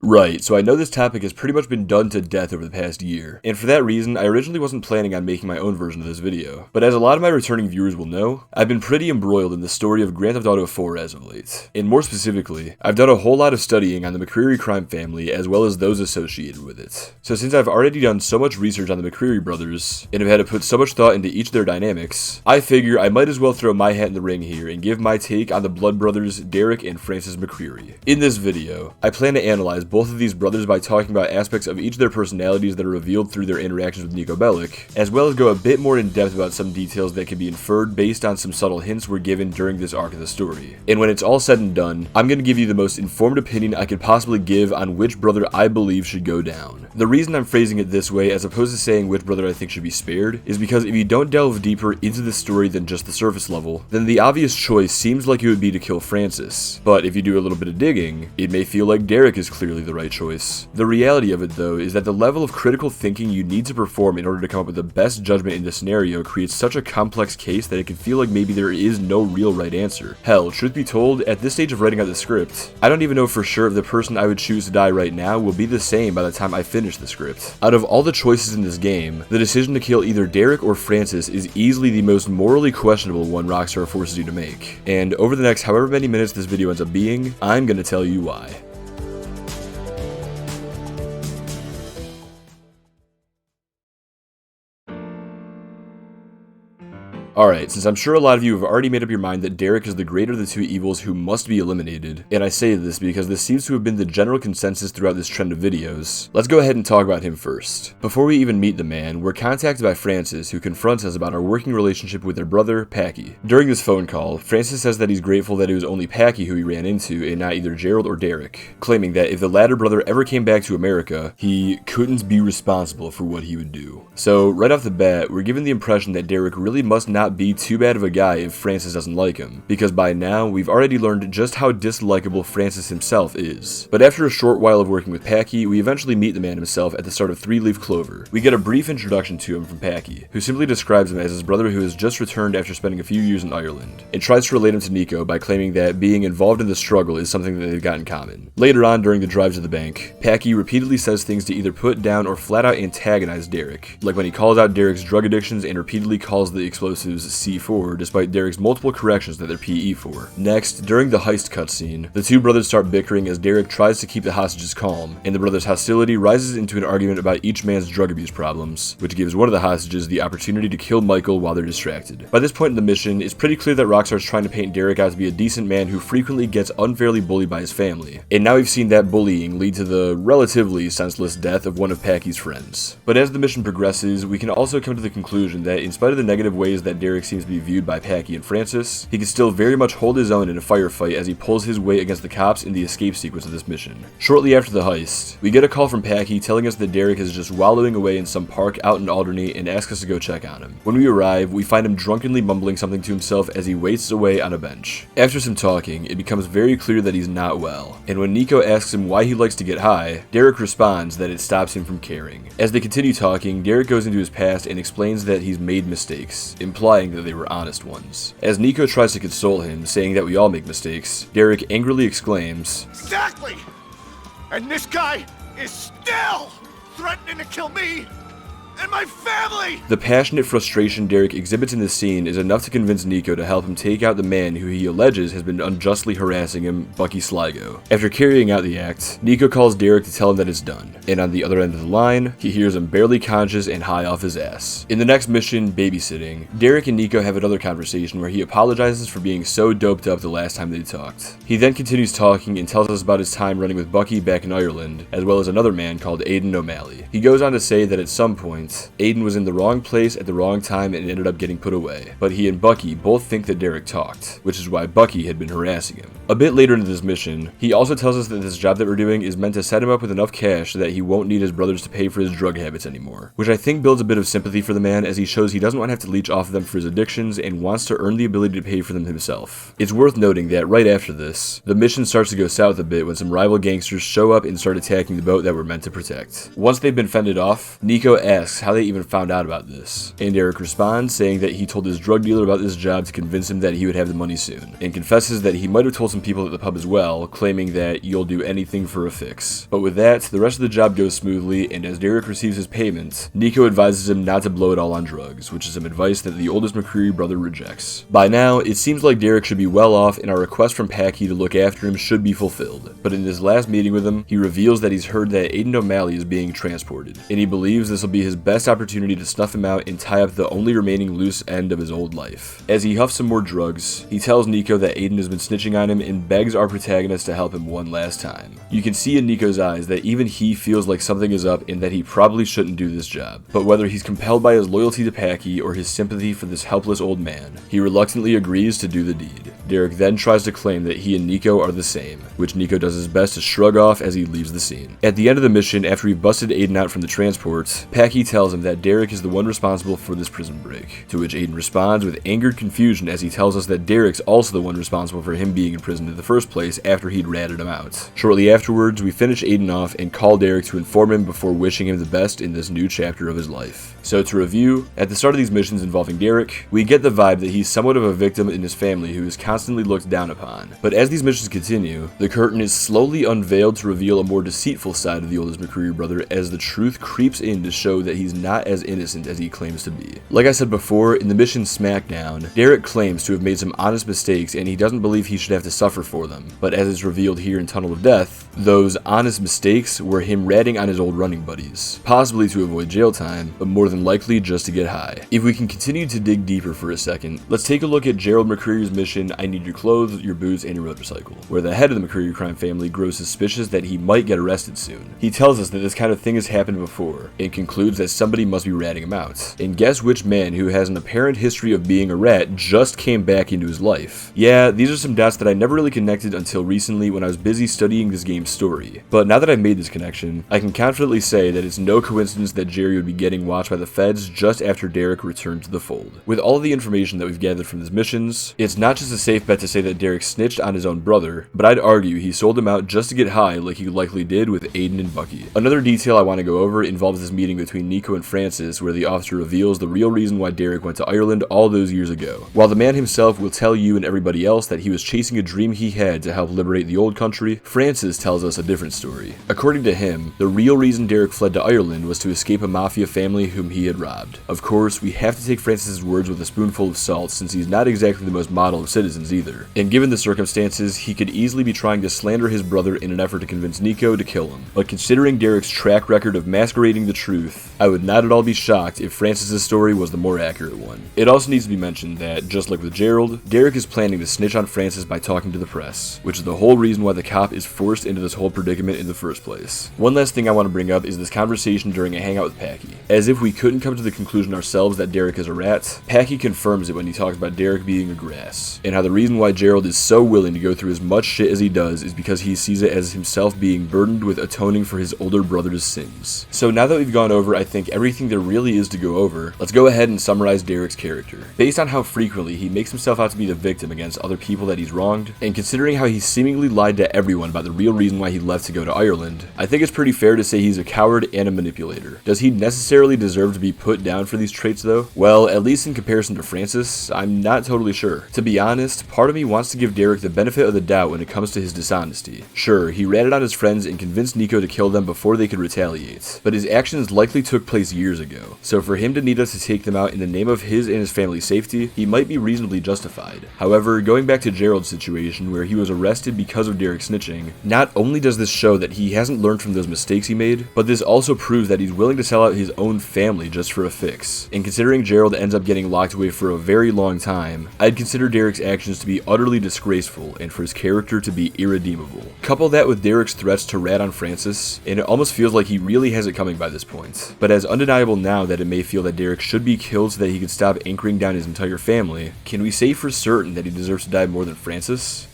Right, so I know this topic has pretty much been done to death over the past year, and for that reason, I originally wasn't planning on making my own version of this video. But as a lot of my returning viewers will know, I've been pretty embroiled in the story of Grand Theft Auto 4 as of late. And more specifically, I've done a whole lot of studying on the McReary crime family as well as those associated with it. So since I've already done so much research on the McReary brothers, and have had to put so much thought into each of their dynamics, I figure I might as well throw my hat in the ring here and give my take on the blood brothers Derrick and Francis McReary. In this video, I plan to analyze both of these brothers by talking about aspects of each of their personalities that are revealed through their interactions with Niko Bellic, as well as go a bit more in depth about some details that can be inferred based on some subtle hints were given during this arc of the story. And when it's all said and done, I'm going to give you the most informed opinion I could possibly give on which brother I believe should go down. The reason I'm phrasing it this way as opposed to saying which brother I think should be spared is because if you don't delve deeper into the story than just the surface level, then the obvious choice seems like it would be to kill Francis. But if you do a little bit of digging, it may feel like Derrick is clearly the right choice. The reality of it, though, is that the level of critical thinking you need to perform in order to come up with the best judgment in the scenario creates such a complex case that it can feel like maybe there is no real right answer. Hell, truth be told, at this stage of writing out the script, I don't even know for sure if the person I would choose to die right now will be the same by the time I finish the script. Out of all the choices in this game, the decision to kill either Derrick or Francis is easily the most morally questionable one Rockstar forces you to make. And over the next however many minutes this video ends up being, I'm gonna tell you why. Alright, since I'm sure a lot of you have already made up your mind that Derrick is the greater of the two evils who must be eliminated, and I say this because this seems to have been the general consensus throughout this trend of videos, let's go ahead and talk about him first. Before we even meet the man, we're contacted by Francis, who confronts us about our working relationship with their brother, Packy. During this phone call, Francis says that he's grateful that it was only Packy who he ran into and not either Gerald or Derrick, claiming that if the latter brother ever came back to America, he couldn't be responsible for what he would do. So right off the bat, we're given the impression that Derrick really must not be too bad of a guy if Francis doesn't like him, because by now we've already learned just how dislikable Francis himself is. But after a short while of working with Packy, we eventually meet the man himself at the start of 3 Leaf Clover. We get a brief introduction to him from Packy, who simply describes him as his brother who has just returned after spending a few years in Ireland, and tries to relate him to Niko by claiming that being involved in the struggle is something that they've got in common. Later on during the drive to the bank, Packy repeatedly says things to either put down or flat out antagonize Derrick, like when he calls out Derrick's drug addictions and repeatedly calls the explosives C4 despite Derrick's multiple corrections that they're PE for. Next, during the heist cutscene, the two brothers start bickering as Derrick tries to keep the hostages calm, and the brothers' hostility rises into an argument about each man's drug abuse problems, which gives one of the hostages the opportunity to kill Michael while they're distracted. By this point in the mission, it's pretty clear that Rockstar is trying to paint Derrick out to be a decent man who frequently gets unfairly bullied by his family, and now we've seen that bullying lead to the relatively senseless death of one of Packy's friends. But as the mission progresses, we can also come to the conclusion that in spite of the negative ways that Derrick seems to be viewed by Packy and Francis, he can still very much hold his own in a firefight as he pulls his weight against the cops in the escape sequence of this mission. Shortly after the heist, we get a call from Packy telling us that Derrick is just wallowing away in some park out in Alderney and asks us to go check on him. When we arrive, we find him drunkenly mumbling something to himself as he wastes away on a bench. After some talking, it becomes very clear that he's not well, and when Niko asks him why he likes to get high, Derrick responds that it stops him from caring. As they continue talking, Derrick goes into his past and explains that he's made mistakes, implying that they were honest ones. As Niko tries to console him, saying that we all make mistakes, Derrick angrily exclaims, "Exactly! And this guy is still threatening to kill me and my family!" The passionate frustration Derrick exhibits in this scene is enough to convince Niko to help him take out the man who he alleges has been unjustly harassing him, Bucky Sligo. After carrying out the act, Niko calls Derrick to tell him that it's done, and on the other end of the line, he hears him barely conscious and high off his ass. In the next mission, babysitting, Derrick and Niko have another conversation where he apologizes for being so doped up the last time they talked. He then continues talking and tells us about his time running with Bucky back in Ireland, as well as another man called Aiden O'Malley. He goes on to say that at some point, Aiden was in the wrong place at the wrong time and ended up getting put away, but he and Bucky both think that Derrick talked, which is why Bucky had been harassing him. A bit later into this mission, he also tells us that this job that we're doing is meant to set him up with enough cash so that he won't need his brothers to pay for his drug habits anymore, which I think builds a bit of sympathy for the man as he shows he doesn't want to have to leech off of them for his addictions and wants to earn the ability to pay for them himself. It's worth noting that right after this, the mission starts to go south a bit when some rival gangsters show up and start attacking the boat that we're meant to protect. Once they've been fended off, Niko asks asks how they even found out about this, and Derrick responds saying that he told his drug dealer about this job to convince him that he would have the money soon, and confesses that he might have told some people at the pub as well, claiming that you'll do anything for a fix. But with that, the rest of the job goes smoothly, and as Derrick receives his payment, Nico advises him not to blow it all on drugs, which is some advice that the oldest McReary brother rejects. By now, it seems like Derrick should be well off, and our request from Packy to look after him should be fulfilled. But in his last meeting with him, he reveals that he's heard that Aiden O'Malley is being transported, and he believes this will be his best opportunity to snuff him out and tie up the only remaining loose end of his old life. As he huffs some more drugs, he tells Nico that Aiden has been snitching on him and begs our protagonist to help him one last time. You can see in Nico's eyes that even he feels like something is up and that he probably shouldn't do this job. But whether he's compelled by his loyalty to Packy or his sympathy for this helpless old man, he reluctantly agrees to do the deed. Derrick then tries to claim that he and Nico are the same, which Nico does his best to shrug off as he leaves the scene. At the end of the mission, after he busted Aiden out from the transport, Packy tells him that Derrick is the one responsible for this prison break, to which Aiden responds with angered confusion as he tells us that Derrick's also the one responsible for him being in prison in the first place after he'd ratted him out. Shortly afterwards, we finish Aiden off and call Derrick to inform him before wishing him the best in this new chapter of his life. So to review, at the start of these missions involving Derrick, we get the vibe that he's somewhat of a victim in his family who is constantly looked down upon. But as these missions continue, the curtain is slowly unveiled to reveal a more deceitful side of the oldest McReary brother as the truth creeps in to show that he's not as innocent as he claims to be. Like I said before, in the mission Smackdown, Derrick claims to have made some honest mistakes and he doesn't believe he should have to suffer for them. But as is revealed here in Tunnel of Death, those honest mistakes were him ratting on his old running buddies, possibly to avoid jail time, but more than likely just to get high. If we can continue to dig deeper for a second, let's take a look at Gerald McReary's mission, I Need Your Clothes, Your Boots, and Your Motorcycle, where the head of the McReary crime family grows suspicious that he might get arrested soon. He tells us that this kind of thing has happened before, and concludes that somebody must be ratting him out. And guess which man who has an apparent history of being a rat just came back into his life? Yeah, these are some dots that I never really connected until recently when I was busy studying this game's story. But now that I've made this connection, I can confidently say that it's no coincidence that Jerry would be getting watched by the feds just after Derrick returned to the fold. With all of the information that we've gathered from these missions, it's not just a safe bet to say that Derrick snitched on his own brother, but I'd argue he sold him out just to get high like he likely did with Aiden and Bucky. Another detail I want to go over involves this meeting between Nico and Francis where the officer reveals the real reason why Derrick went to Ireland all those years ago. While the man himself will tell you and everybody else that he was chasing a dream he had to help liberate the old country, Francis tells us a different story. According to him, the real reason Derrick fled to Ireland was to escape a mafia family whom he had robbed. Of course, we have to take Francis's words with a spoonful of salt since he's not exactly the most model of citizens either. And given the circumstances, he could easily be trying to slander his brother in an effort to convince Nico to kill him. But considering Derrick's track record of masquerading the truth, I would not at all be shocked if Francis's story was the more accurate one. It also needs to be mentioned that, just like with Gerald, Derrick is planning to snitch on Francis by talking to the press, which is the whole reason why the cop is forced into this whole predicament in the first place. One last thing I want to bring up is this conversation during a hangout with Packy. As if we couldn't come to the conclusion ourselves that Derrick is a rat, Packy confirms it when he talks about Derrick being a grass, and how the reason why Gerald is so willing to go through as much shit as he does is because he sees it as himself being burdened with atoning for his older brother's sins. So now that we've gone over, I think, everything there really is to go over, let's go ahead and summarize Derrick's character. Based on how frequently he makes himself out to be the victim against other people that he's wronged, and considering how he seemingly lied to everyone about the real reason why he left to go to Ireland, I think it's pretty fair to say he's a coward and a manipulator. Does he necessarily deserve to be put down for these traits though? Well, at least in comparison to Francis, I'm not totally sure. To be honest, part of me wants to give Derrick the benefit of the doubt when it comes to his dishonesty. Sure, he ratted on his friends and convinced Nico to kill them before they could retaliate, but his actions likely took place years ago, so for him to need us to take them out in the name of his and his family's safety, he might be reasonably justified. However, going back to Gerald's situation where he was arrested because of Derrick snitching, not only does this show that he hasn't learned from those mistakes he made, but this also proves that he's willing to sell out his own family just for a fix. And considering Gerald ends up getting locked away for a very long time, I'd consider Derrick's actions to be utterly disgraceful and for his character to be irredeemable. Couple that with Derrick's threats to rat on Francis, and it almost feels like he really has it coming by this point. But as undeniable now that it may feel that Derrick should be killed so that he could stop anchoring down his entire family, can we say for certain that he deserves to die more than Francis?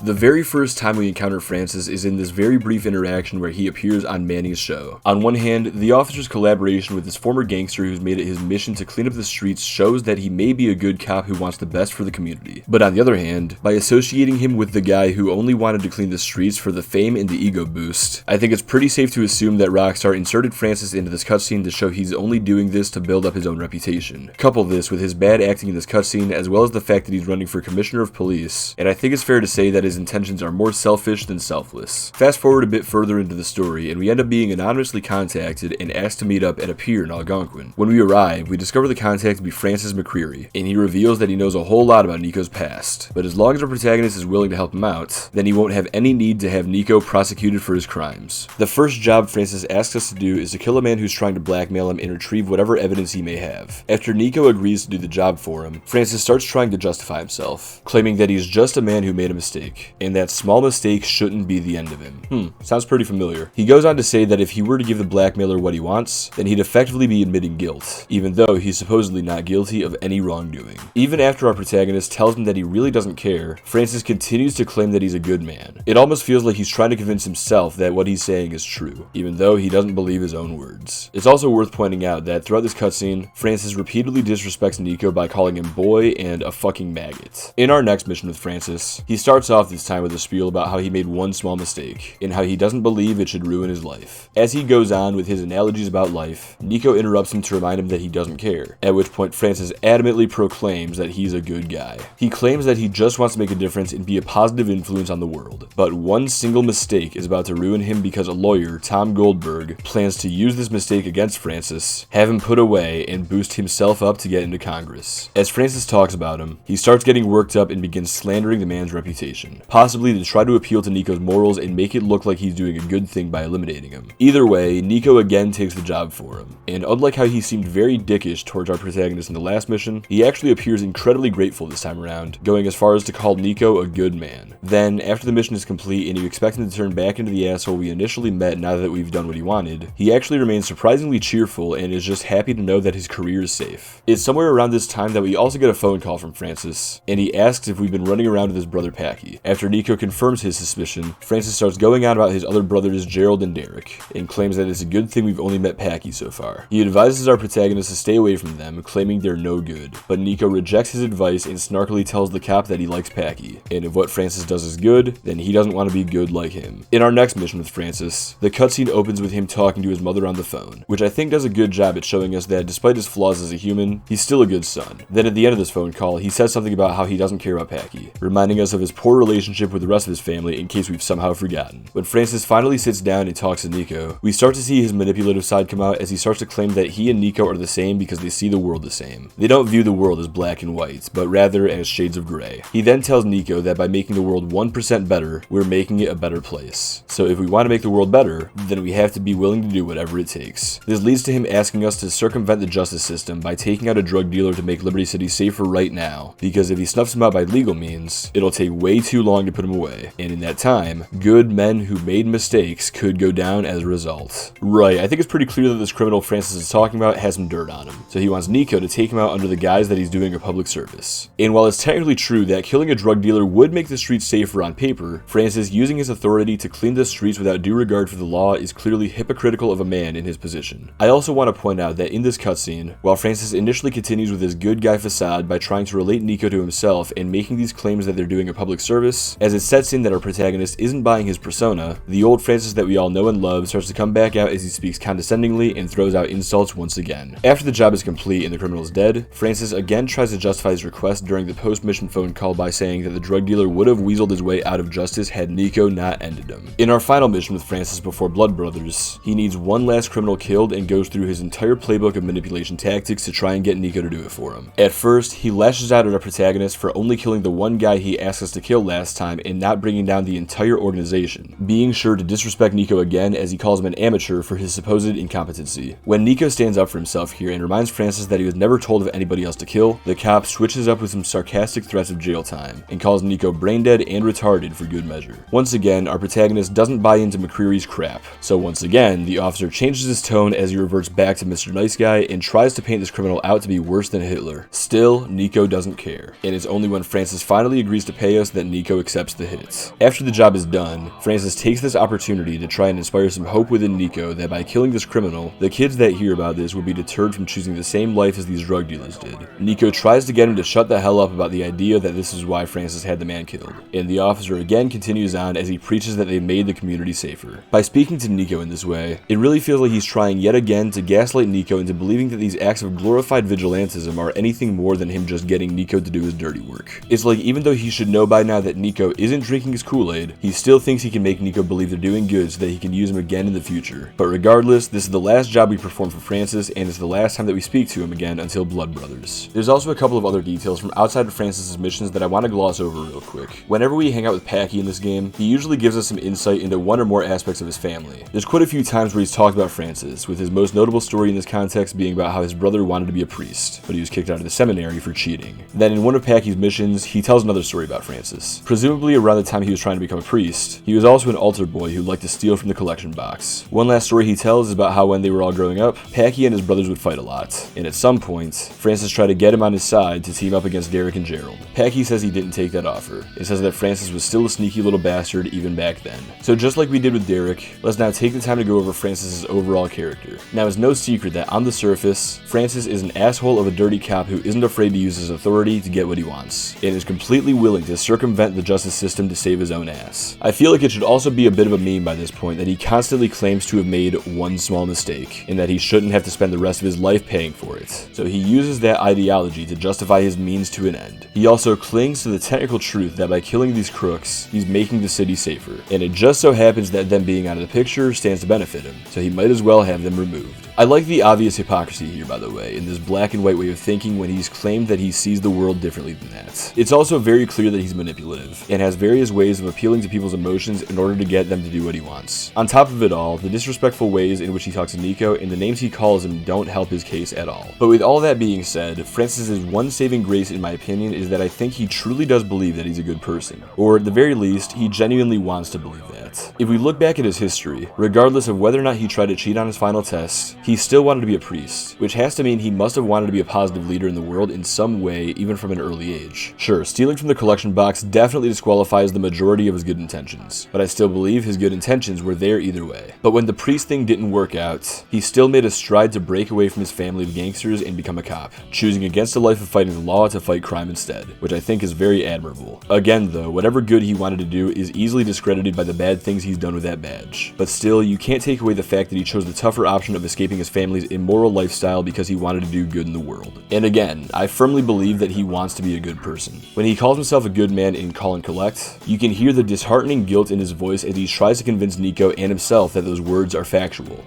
The very first time we encounter Francis is in this very brief interaction where he appears on Manny's show. On one hand, the officer's collaboration with this former gangster who's made it his mission to clean up the streets shows that he may be a good cop who wants the best for the community. But on the other hand, by associating him with the guy who only wanted to clean the streets for the fame and the ego boost, I think it's pretty safe to assume that Rockstar inserted Francis into this cutscene to show he's only doing this to build up his own reputation. Couple this with his bad acting in this cutscene, as well as the fact that he's running for Commissioner of Police, and I think it's fair to say that his intentions are more selfish than selfless. Fast forward a bit further into the story, and we end up being anonymously contacted and asked to meet up at a pier in Algonquin. When we arrive, we discover the contact to be Francis McReary, and he reveals that he knows a whole lot about Nico's past, but as long as our protagonist is willing to help him out, then he won't have any need to have Nico prosecuted for his crimes. The first job Francis asks us to do is to kill a man who's trying to blackmail him and retrieve whatever evidence he may have. After Nico agrees to do the job for him, Francis starts trying to justify himself, claiming that he's just a man who made a mistake, and that small mistake shouldn't be the end of him. Sounds pretty familiar. He goes on to say that if he were to give the blackmailer what he wants, then he'd effectively be admitting guilt, even though he's supposedly not guilty of any wrongdoing. Even after our protagonist tells him that he really doesn't care, Francis continues to claim that he's a good man. It almost feels like he's trying to convince himself that what he's saying is true, even though he doesn't believe his own words. It's also worth pointing out that throughout this cutscene, Francis repeatedly disrespects Nico by calling him boy and a fucking maggot. In our next mission with Francis, he starts off this time with a spiel about how he made one small mistake, and how he doesn't believe it should ruin his life. As he goes on with his analogies about life, Nico interrupts him to remind him that he doesn't care, at which point Francis adamantly proclaims that he's a good guy. He claims that he just wants to make a difference and be a positive influence on the world, but one single mistake is about to ruin him because a lawyer, Tom Goldberg, plans to use this mistake against Francis, have him put away, and boost himself up to get into Congress. As Francis talks about him, he starts getting worked up and begins slandering the man's reputation, possibly to try to appeal to Nico's morals and make it look like he's doing a good thing by eliminating him. Either way, Nico again takes the job for him, and unlike how he seemed very dickish towards our protagonist in the last mission, he actually appears incredibly grateful this time around, going as far as to call Nico a good man. Then, after the mission is complete and you expect him to turn back into the asshole we initially met now that we've done what he wanted, he actually remains surprisingly cheerful and is just happy to know that his career is safe. It's somewhere around this time that we also get a phone call from Francis, and he asks if we've been running around with his brother Packy. After Nico confirms his suspicion, Francis starts going on about his other brothers Gerald and Derrick, and claims that it's a good thing we've only met Packy so far. He advises our protagonist to stay away from them, claiming they're no good, but Nico rejects his advice and snarkily tells the cop that he likes Packy, and if what Francis does is good, then he doesn't want to be good like him. In our next mission with Francis, the cutscene opens with him talking to his mother on the phone, which I think does a good job at showing us that despite his flaws as a human, he's still a good son. Then at the end of this phone call, he says something about how he doesn't care about Packy, reminding us of his poor relationship with the rest of his family in case we've somehow forgotten. When Francis finally sits down and talks to Nico, we start to see his manipulative side come out as he starts to claim that he and Nico are the same because they see the world the same. They don't view the world as black and white, but rather as shades of gray. He then tells Nico that by making the world 1% better, we're making it a better place. So if we want to make the world better, then we have to be willing to do whatever it takes. This leads to him asking us to circumvent the justice system by taking out a drug dealer to make Liberty City safer right now, because if he snuffs him out by legal means, it'll take way too long to put him away, and in that time, good men who made mistakes could go down as a result. Right, I think it's pretty clear that this criminal Francis is talking about has some dirt on him, so he wants Nico to take him out under the guise that he's doing a public service. And while it's technically true that killing a drug dealer would make the streets safer on paper, Francis using his authority to clean the streets without due regard for the law is clearly hypocritical of a man in his position. I also want to point out that in this cutscene, while Francis initially continues with his good guy facade by trying to relate Nico to himself and making these claims that they're doing a public service, as it sets in that our protagonist isn't buying his persona, the old Francis that we all know and love starts to come back out as he speaks condescendingly and throws out insults once again. After the job is complete and the criminal is dead, Francis again tries to justify his request during the post-mission phone call by saying that the drug dealer would have weaseled his way out of justice had Nico not ended him. In our final mission with Francis before Blood Brothers, he needs one last criminal killed and goes through his entire playbook of manipulation tactics to try and get Nico to do it for him. At first, he lashes out at our protagonist for only killing the one guy he asked us to kill last time and not bringing down the entire organization, being sure to disrespect Nico again as he calls him an amateur for his supposed incompetency. When Nico stands up for himself here and reminds Francis that he was never told of anybody else to kill, the cop switches up with some sarcastic threats of jail time and calls Nico brain-dead and retarded for good measure. Once again, our protagonist doesn't buy into McReary's crap, so once again, the officer changes his tone as he reverts back to Mr. Nice Guy and tries to paint this criminal out to be worse than Hitler. Still, Nico doesn't care, and it's only when Francis finally agrees to pay us that Nico Nico accepts the hit. After the job is done, Francis takes this opportunity to try and inspire some hope within Nico that by killing this criminal, the kids that hear about this will be deterred from choosing the same life as these drug dealers did. Nico tries to get him to shut the hell up about the idea that this is why Francis had the man killed, and the officer again continues on as he preaches that they made the community safer. By speaking to Nico in this way, it really feels like he's trying yet again to gaslight Nico into believing that these acts of glorified vigilantism are anything more than him just getting Nico to do his dirty work. It's like even though he should know by now that Nico isn't drinking his Kool-Aid, he still thinks he can make Nico believe they're doing good so that he can use him again in the future. But regardless, this is the last job we perform for Francis, and it's the last time that we speak to him again until Blood Brothers. There's also a couple of other details from outside of Francis's missions that I want to gloss over real quick. Whenever we hang out with Packy in this game, he usually gives us some insight into one or more aspects of his family. There's quite a few times where he's talked about Francis, with his most notable story in this context being about how his brother wanted to be a priest, but he was kicked out of the seminary for cheating. Then in one of Packy's missions, he tells another story about Francis. Presumably around the time he was trying to become a priest, he was also an altar boy who liked to steal from the collection box. One last story he tells is about how when they were all growing up, Packy and his brothers would fight a lot, and at some point, Francis tried to get him on his side to team up against Derrick and Gerald. Packy says he didn't take that offer. It says that Francis was still a sneaky little bastard even back then. So just like we did with Derrick, let's now take the time to go over Francis's overall character. Now it's no secret that on the surface, Francis is an asshole of a dirty cop who isn't afraid to use his authority to get what he wants, and is completely willing to circumvent the justice system to save his own ass. I feel like it should also be a bit of a meme by this point that he constantly claims to have made one small mistake, and that he shouldn't have to spend the rest of his life paying for it. So he uses that ideology to justify his means to an end. He also clings to the technical truth that by killing these crooks, he's making the city safer, and it just so happens that them being out of the picture stands to benefit him, so he might as well have them removed. I like the obvious hypocrisy here, by the way, in this black and white way of thinking when he's claimed that he sees the world differently than that. It's also very clear that he's manipulative, and has various ways of appealing to people's emotions in order to get them to do what he wants. On top of it all, the disrespectful ways in which he talks to Nico and the names he calls him don't help his case at all. But with all that being said, Francis's one saving grace in my opinion is that I think he truly does believe that he's a good person, or at the very least, he genuinely wants to believe that. If we look back at his history, regardless of whether or not he tried to cheat on his final test, he still wanted to be a priest, which has to mean he must have wanted to be a positive leader in the world in some way, even from an early age. Sure, stealing from the collection box definitely disqualifies the majority of his good intentions, but I still believe his good intentions were there either way. But when the priest thing didn't work out, he still made a stride to break away from his family of gangsters and become a cop, choosing against a life of fighting the law to fight crime instead, which I think is very admirable. Again though, whatever good he wanted to do is easily discredited by the bad things he's done with that badge. But still, you can't take away the fact that he chose the tougher option of escaping his family's immoral lifestyle because he wanted to do good in the world. And again, I firmly believe that he wants to be a good person. When he calls himself a good man in Call and Collect, you can hear the disheartening guilt in his voice as he tries to convince Nico and himself that those words are factual.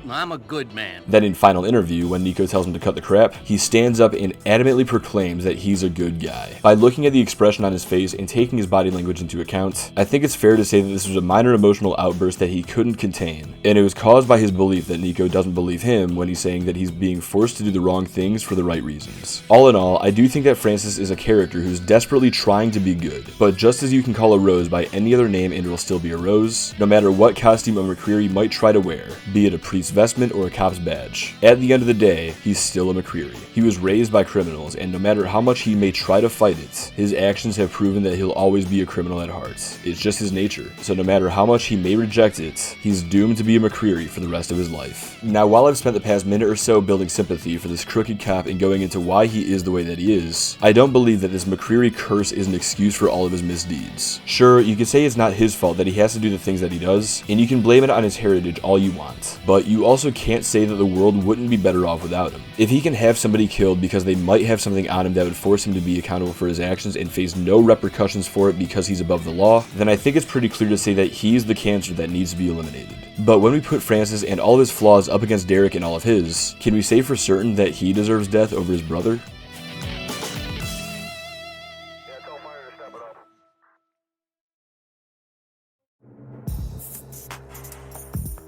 I'm a good man. Then in Final Interview, when Nico tells him to cut the crap, he stands up and adamantly proclaims that he's a good guy. By looking at the expression on his face and taking his body language into account, I think it's fair to say that this was a minor emotional outburst that he couldn't contain, and it was caused by his belief that Nico doesn't believe him when he's saying that he's being forced to do the wrong things for the right reasons. All in all, I do think that Francis is a character who's desperately trying to be good, but just as you can call a rose by any other name and it'll still be a rose, no matter what costume a McReary might try to wear, be it a priest's vestment or a cop's badge. At the end of the day, he's still a McReary. He was raised by criminals, and no matter how much he may try to fight it, his actions have proven that he'll always be a criminal at heart. It's just his nature. So no matter how much he may reject it, he's doomed to be a McReary for the rest of his life. Now, while I've spent the past minute or so building sympathy for this crooked cop and going into why he is the way that he is, I don't believe that this McReary curse is an excuse for all of his misdeeds. Sure, you can say it's not his fault that he has to do the things that he does, and you can blame it on his heritage all you want, but you also can't say that the world wouldn't be better off without him. If he can have somebody killed because they might have something on him that would force him to be accountable for his actions and face no repercussions for it because he's above the law, then I think it's pretty clear to say that he's the cancer that needs to be eliminated. But when we put Francis and all of his flaws up against Derrick and all of his, can we say for certain that he deserves death over his brother?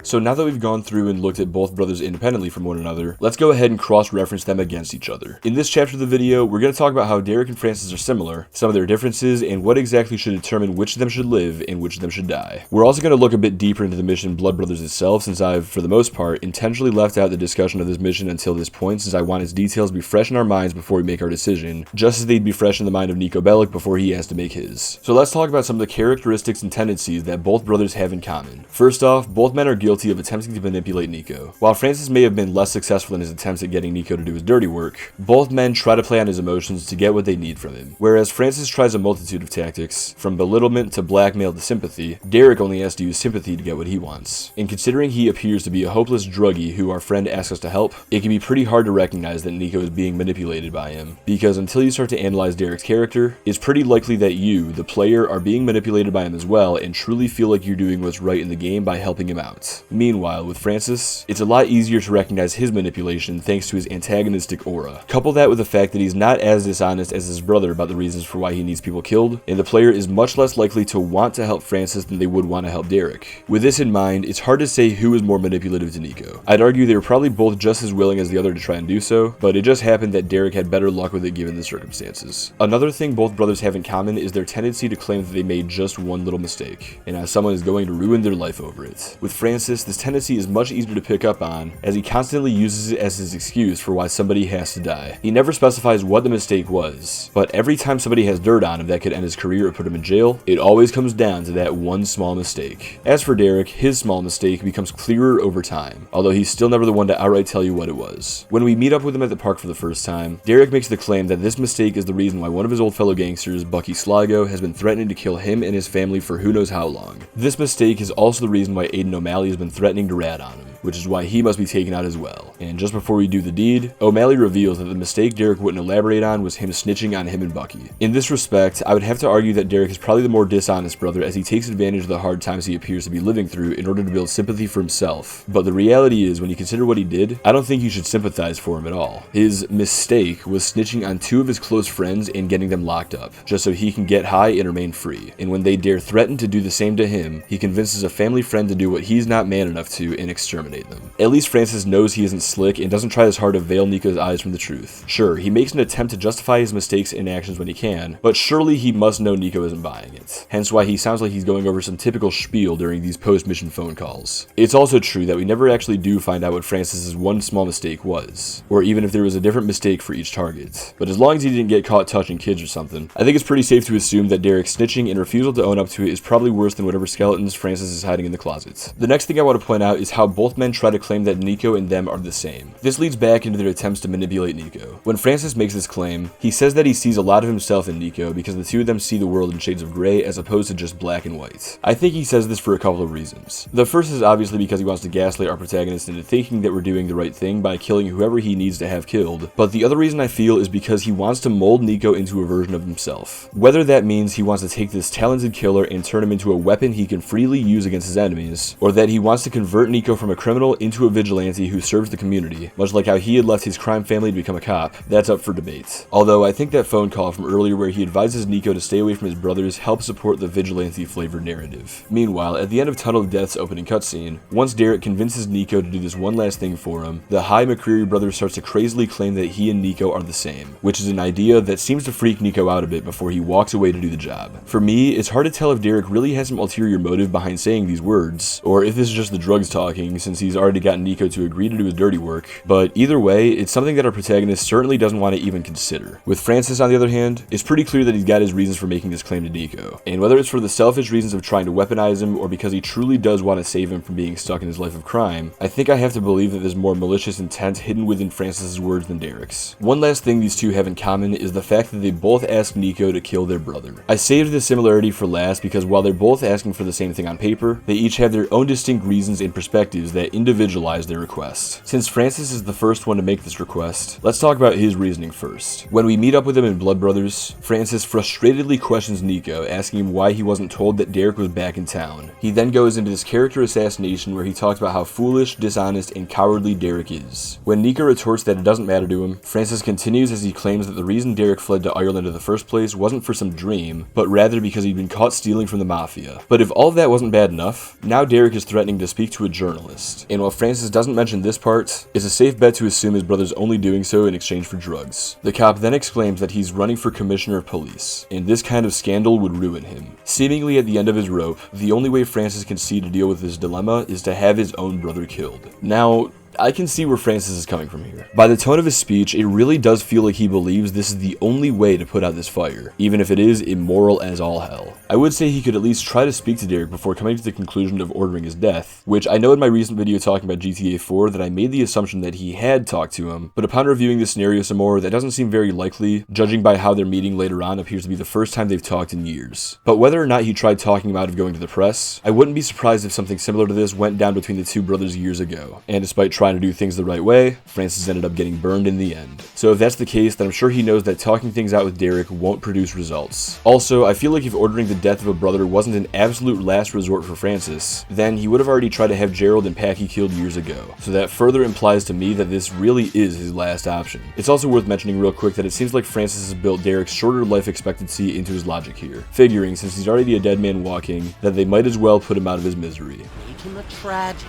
So now that we've gone through and looked at both brothers independently from one another, let's go ahead and cross-reference them against each other. In this chapter of the video, we're going to talk about how Derrick and Francis are similar, some of their differences, and what exactly should determine which of them should live and which of them should die. We're also going to look a bit deeper into the mission Blood Brothers itself, since I've, for the most part, intentionally left out the discussion of this mission until this point, since I want its details to be fresh in our minds before we make our decision, just as they'd be fresh in the mind of Nico Bellic before he has to make his. So let's talk about some of the characteristics and tendencies that both brothers have in common. First off, both men are guilty of attempting to manipulate Nico. While Francis may have been less successful in his attempts at getting Nico to do his dirty work, both men try to play on his emotions to get what they need from him. Whereas Francis tries a multitude of tactics, from belittlement to blackmail to sympathy, Derrick only has to use sympathy to get what he wants. And considering he appears to be a hopeless druggie who our friend asks us to help, it can be pretty hard to recognize that Nico is being manipulated by him, because until you start to analyze Derrick's character, it's pretty likely that you, the player, are being manipulated by him as well and truly feel like you're doing what's right in the game by helping him out. Meanwhile, with Francis, it's a lot easier to recognize his manipulation thanks to his antagonistic aura. Couple that with the fact that he's not as dishonest as his brother about the reasons for why he needs people killed, and the player is much less likely to want to help Francis than they would want to help Derrick. With this in mind, it's hard to say who is more manipulative to Nico. I'd argue they were probably both just as willing as the other to try and do so, but it just happened that Derrick had better luck with it given the circumstances. Another thing both brothers have in common is their tendency to claim that they made just one little mistake, and how someone is going to ruin their life over it. With Francis, this tendency is much easier to pick up on, as he constantly uses it as his excuse for why somebody has to die. He never specifies what the mistake was, but every time somebody has dirt on him that could end his career or put him in jail, it always comes down to that one small mistake. As for Derrick, his small mistake becomes clearer over time, although he's still never the one to outright tell you what it was. When we meet up with him at the park for the first time, Derrick makes the claim that this mistake is the reason why one of his old fellow gangsters, Bucky Sligo, has been threatening to kill him and his family for who knows how long. This mistake is also the reason why Aiden O'Malley has been threatening to rat on him, which is why he must be taken out as well. And just before we do the deed, O'Malley reveals that the mistake Derrick wouldn't elaborate on was him snitching on him and Bucky. In this respect, I would have to argue that Derrick is probably the more dishonest brother, as he takes advantage of the hard times he appears to be living through in order to build sympathy for himself. But the reality is, when you consider what he did, I don't think you should sympathize for him at all. His mistake was snitching on two of his close friends and getting them locked up, just so he can get high and remain free. And when they dare threaten to do the same to him, he convinces a family friend to do what he's not man enough to and exterminate them. At least Francis knows he isn't slick and doesn't try as hard to veil Nico's eyes from the truth. Sure, he makes an attempt to justify his mistakes and actions when he can, but surely he must know Nico isn't buying it. Hence why he sounds like he's going over some typical spiel during these post-mission phone calls. It's also true that we never actually do find out what Francis's one small mistake was, or even if there was a different mistake for each target. But as long as he didn't get caught touching kids or something, I think it's pretty safe to assume that Derrick's snitching and refusal to own up to it is probably worse than whatever skeletons Francis is hiding in the closet. The next thing I want to point out is how both men try to claim that Nico and them are the same. This leads back into their attempts to manipulate Nico. When Francis makes this claim, he says that he sees a lot of himself in Nico because the two of them see the world in shades of gray as opposed to just black and white. I think he says this for a couple of reasons. The first is obviously because he wants to gaslight our protagonist into thinking that we're doing the right thing by killing whoever he needs to have killed, but the other reason I feel is because he wants to mold Nico into a version of himself. Whether that means he wants to take this talented killer and turn him into a weapon he can freely use against his enemies, or that he wants to convert Nico from a criminal into a vigilante who serves the community, much like how he had left his crime family to become a cop, that's up for debate. Although I think that phone call from earlier where he advises Nico to stay away from his brothers helps support the vigilante flavored narrative. Meanwhile, at the end of Tunnel of Death's opening cutscene, once Derrick convinces Nico to do this one last thing for him, the high McReary brother starts to crazily claim that he and Nico are the same, which is an idea that seems to freak Nico out a bit before he walks away to do the job. For me, it's hard to tell if Derrick really has some ulterior motive behind saying these words, or if this is just the drugs talking since he's already gotten Nico to agree to do his dirty work, but either way, it's something that our protagonist certainly doesn't want to even consider. With Francis, on the other hand, it's pretty clear that he's got his reasons for making this claim to Nico, and whether it's for the selfish reasons of trying to weaponize him or because he truly does want to save him from being stuck in his life of crime, I think I have to believe that there's more malicious intent hidden within Francis's words than Derrick's. One last thing these two have in common is the fact that they both ask Nico to kill their brother. I saved this similarity for last because while they're both asking for the same thing on paper, they each have their own distinct reasons and perspectives that that individualize their request. Since Francis is the first one to make this request, let's talk about his reasoning first. When we meet up with him in Blood Brothers, Francis frustratedly questions Nico, asking him why he wasn't told that Derrick was back in town. He then goes into this character assassination where he talks about how foolish, dishonest, and cowardly Derrick is. When Nico retorts that it doesn't matter to him, Francis continues as he claims that the reason Derrick fled to Ireland in the first place wasn't for some dream, but rather because he'd been caught stealing from the Mafia. But if all of that wasn't bad enough, now Derrick is threatening to speak to a journalist. And while Francis doesn't mention this part, it's a safe bet to assume his brother's only doing so in exchange for drugs. The cop then exclaims that he's running for commissioner of police, and this kind of scandal would ruin him. Seemingly at the end of his rope, the only way Francis can see to deal with this dilemma is to have his own brother killed. Now, I can see where Francis is coming from here. By the tone of his speech, it really does feel like he believes this is the only way to put out this fire, even if it is immoral as all hell. I would say he could at least try to speak to Derrick before coming to the conclusion of ordering his death, which I know in my recent video talking about GTA 4 that I made the assumption that he had talked to him, but upon reviewing the scenario some more, that doesn't seem very likely, judging by how their meeting later on appears to be the first time they've talked in years. But whether or not he tried talking him out of going to the press, I wouldn't be surprised if something similar to this went down between the two brothers years ago, and despite trying to do things the right way, Francis ended up getting burned in the end. So if that's the case, then I'm sure he knows that talking things out with Derrick won't produce results. Also, I feel like if ordering the death of a brother wasn't an absolute last resort for Francis, then he would have already tried to have Gerald and Packy killed years ago. So that further implies to me that this really is his last option. It's also worth mentioning real quick that it seems like Francis has built Derrick's shorter life expectancy into his logic here, figuring since he's already a dead man walking, that they might as well put him out of his misery. Make him a tragedy,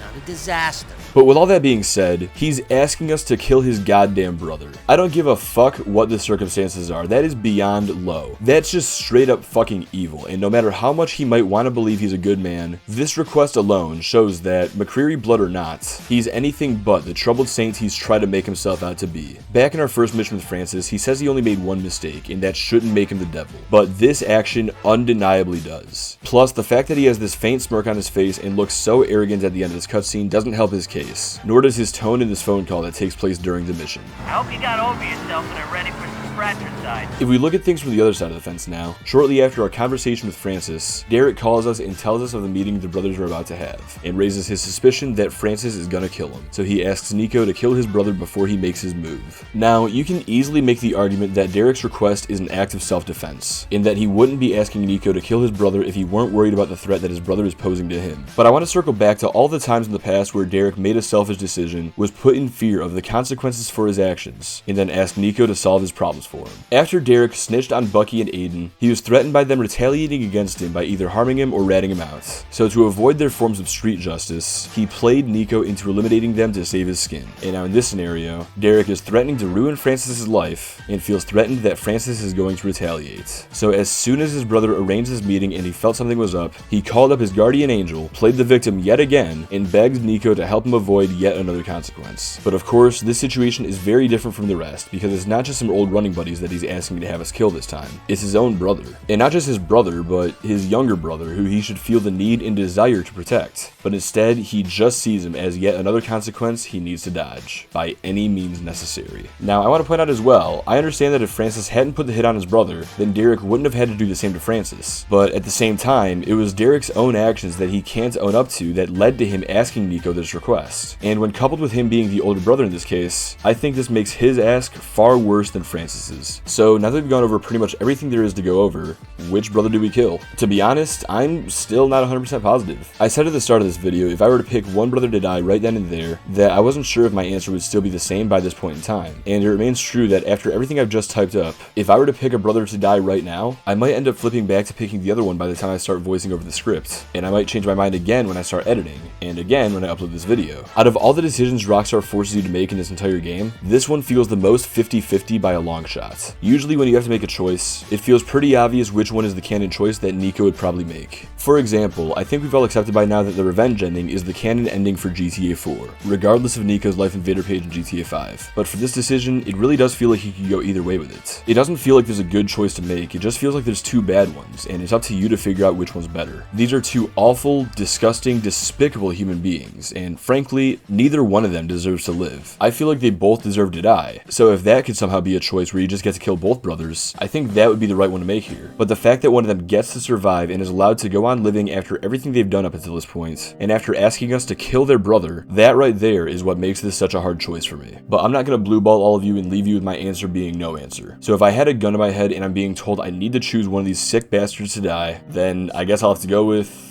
not a disaster. But with all that being said, he's asking us to kill his goddamn brother. I don't give a fuck what the circumstances are. That is beyond low. That's just straight up fucking evil. And no matter how much he might want to believe he's a good man, this request alone shows that, McReary blood or not, he's anything but the troubled saint he's tried to make himself out to be. Back in our first mission with Francis, he says he only made one mistake, and that shouldn't make him the devil. But this action undeniably does. Plus, the fact that he has this faint smirk on his face and looks so arrogant at the end of this cutscene doesn't help his case. Nor does his tone in this phone call that takes place during the mission. I hope you got over yourself and are ready for some fratricide. If we look at things from the other side of the fence now, shortly after our conversation with Francis, Derrick calls us and tells us of the meeting the brothers are about to have, and raises his suspicion that Francis is gonna kill him, so he asks Nico to kill his brother before he makes his move. Now, you can easily make the argument that Derrick's request is an act of self-defense, in that he wouldn't be asking Nico to kill his brother if he weren't worried about the threat that his brother is posing to him. But I want to circle back to all the times in the past where Derrick made a selfish decision, was put in fear of the consequences for his actions, and then asked Nico to solve his problems for him. After Derrick snitched on Bucky and Aiden, he was threatened by them retaliating against him by either harming him or ratting him out. So to avoid their forms of street justice, he played Nico into eliminating them to save his skin. And now in this scenario, Derrick is threatening to ruin Francis's life, and feels threatened that Francis is going to retaliate. So as soon as his brother arranged his meeting and he felt something was up, he called up his guardian angel, played the victim yet again, and begged Nico to help him avoid yet another consequence. But of course, this situation is very different from the rest, because it's not just some old running buddies that he's asking to have us kill this time. It's his own brother. And not just his brother, but his younger brother, who he should feel the need and desire to protect. But instead, he just sees him as yet another consequence he needs to dodge, by any means necessary. Now, I want to point out as well, I understand that if Francis hadn't put the hit on his brother, then Derrick wouldn't have had to do the same to Francis. But at the same time, it was Derrick's own actions that he can't own up to that led to him asking Nico this request. And when coupled with him being the older brother in this case, I think this makes his ask far worse than Francis's. So now that we've gone over pretty much everything there is to go over, which brother do we kill? To be honest, I'm still not 100% positive. I said at the start of this video, if I were to pick one brother to die right then and there, that I wasn't sure if my answer would still be the same by this point in time. And it remains true that after everything I've just typed up, if I were to pick a brother to die right now, I might end up flipping back to picking the other one by the time I start voicing over the script. And I might change my mind again when I start editing, and again when I upload this video. Out of all the decisions Rockstar forces you to make in this entire game, this one feels the most 50-50 by a long shot. Usually when you have to make a choice, it feels pretty obvious which one is the canon choice that Nico would probably make. For example, I think we've all accepted by now that the revenge ending is the canon ending for GTA 4, regardless of Nico's life invader page in GTA 5. But for this decision, it really does feel like he could go either way with it. It doesn't feel like there's a good choice to make, it just feels like there's two bad ones, and it's up to you to figure out which one's better. These are two awful, disgusting, despicable human beings, and frankly, frankly, neither one of them deserves to live. I feel like they both deserve to die. So if that could somehow be a choice where you just get to kill both brothers, I think that would be the right one to make here. But the fact that one of them gets to survive and is allowed to go on living after everything they've done up until this point, and after asking us to kill their brother, that right there is what makes this such a hard choice for me. But I'm not gonna blue ball all of you and leave you with my answer being no answer. So if I had a gun to my head and I'm being told I need to choose one of these sick bastards to die, then I guess I'll have to go with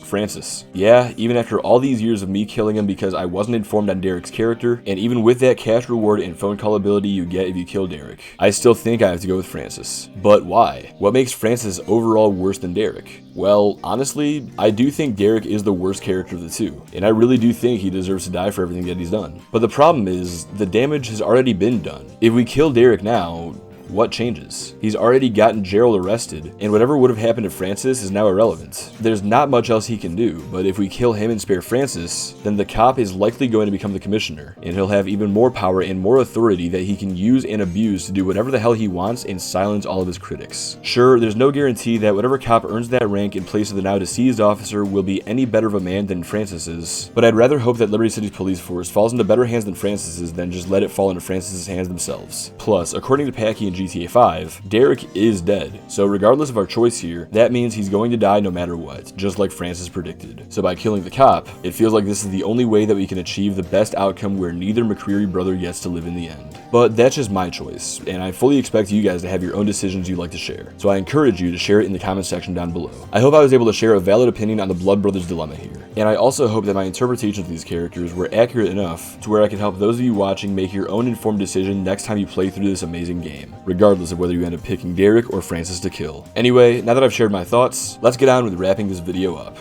Francis. Yeah, even after all these years of me killing him because I wasn't informed on Derrick's character, and even with that cash reward and phone call ability you get if you kill Derrick, I still think I have to go with Francis. But why? What makes Francis overall worse than Derrick? Well, honestly, I do think Derrick is the worst character of the two, and I really do think he deserves to die for everything that he's done. But the problem is, the damage has already been done. If we kill Derrick now, what changes? He's already gotten Gerald arrested, and whatever would have happened to Francis is now irrelevant. There's not much else he can do, but if we kill him and spare Francis, then the cop is likely going to become the commissioner, and he'll have even more power and more authority that he can use and abuse to do whatever the hell he wants and silence all of his critics. Sure, there's no guarantee that whatever cop earns that rank in place of the now deceased officer will be any better of a man than Francis is, but I'd rather hope that Liberty City's police force falls into better hands than Francis's than just let it fall into Francis's hands themselves. Plus, according to Packy and GTA 5, Derrick is dead, so regardless of our choice here, that means he's going to die no matter what, just like Francis predicted. So by killing the cop, it feels like this is the only way that we can achieve the best outcome where neither McReary brother gets to live in the end. But that's just my choice, and I fully expect you guys to have your own decisions you'd like to share, so I encourage you to share it in the comment section down below. I hope I was able to share a valid opinion on the Blood Brothers dilemma here, and I also hope that my interpretations of these characters were accurate enough to where I can help those of you watching make your own informed decision next time you play through this amazing game, regardless of whether you end up picking Derrick or Francis to kill. Anyway, now that I've shared my thoughts, let's get on with wrapping this video up.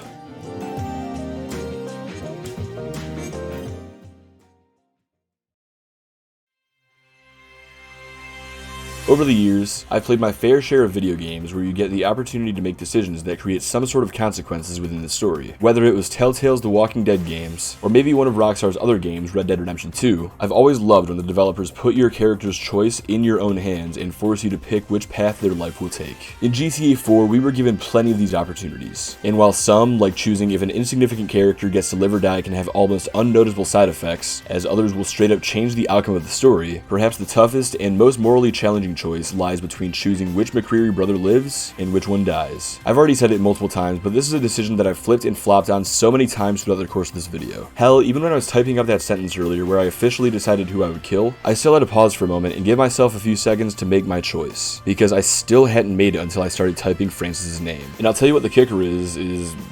Over the years, I've played my fair share of video games where you get the opportunity to make decisions that create some sort of consequences within the story. Whether it was Telltale's The Walking Dead games, or maybe one of Rockstar's other games, Red Dead Redemption 2, I've always loved when the developers put your character's choice in your own hands and force you to pick which path their life will take. In GTA 4, we were given plenty of these opportunities, and while some, like choosing if an insignificant character gets to live or die, can have almost unnoticeable side effects, as others will straight up change the outcome of the story, perhaps the toughest and most morally challenging choice lies between choosing which McReary brother lives and which one dies. I've already said it multiple times, but this is a decision that I've flipped and flopped on so many times throughout the course of this video. Hell, even when I was typing up that sentence earlier where I officially decided who I would kill, I still had to pause for a moment and give myself a few seconds to make my choice, because I still hadn't made it until I started typing Francis's name. And I'll tell you what the kicker is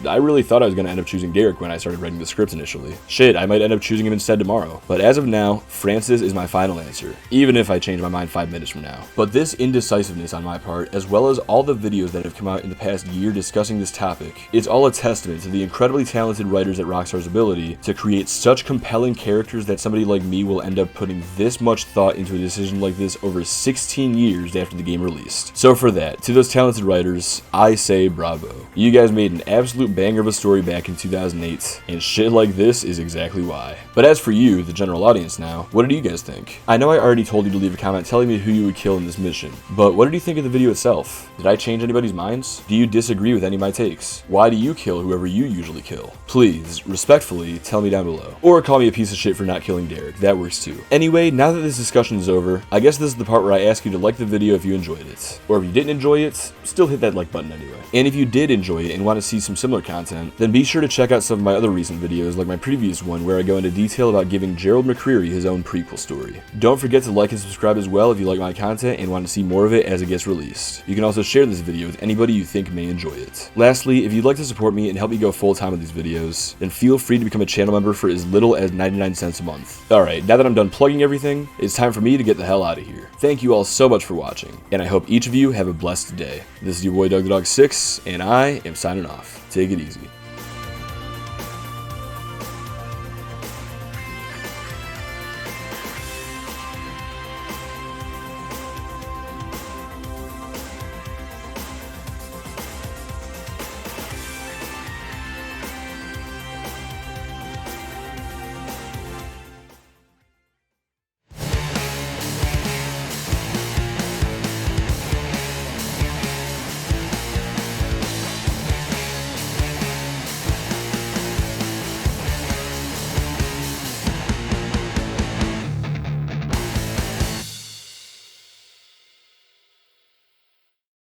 I really thought I was going to end up choosing Derrick when I started writing the script initially. Shit, I might end up choosing him instead tomorrow. But as of now, Francis is my final answer, even if I change my mind 5 minutes from now. But this indecisiveness on my part, as well as all the videos that have come out in the past year discussing this topic, it's all a testament to the incredibly talented writers at Rockstar's ability to create such compelling characters that somebody like me will end up putting this much thought into a decision like this over 16 years after the game released. So for that, to those talented writers, I say bravo. You guys made an absolute banger of a story back in 2008, and shit like this is exactly why. But as for you, the general audience now, what did you guys think? I know I already told you to leave a comment telling me who you would kill in this mission, but what did you think of the video itself? Did I change anybody's minds? Do you disagree with any of my takes? Why do you kill whoever you usually kill? Please, respectfully, tell me down below. Or call me a piece of shit for not killing Derrick, that works too. Anyway, now that this discussion is over, I guess this is the part where I ask you to like the video if you enjoyed it. Or if you didn't enjoy it, still hit that like button anyway. And if you did enjoy it and want to see some similar content, then be sure to check out some of my other recent videos like my previous one where I go into detail about giving Gerald McReary his own prequel story. Don't forget to like and subscribe as well if you like my content and want to see more of it as it gets released. You can also share this video with anybody you think may enjoy it. Lastly, if you'd like to support me and help me go full time with these videos, then feel free to become a channel member for as little as 99 cents a month. Alright, now that I'm done plugging everything, it's time for me to get the hell out of here. Thank you all so much for watching, and I hope each of you have a blessed day. This is your boy Doug the Dog 6, and I am signing off. Take it easy.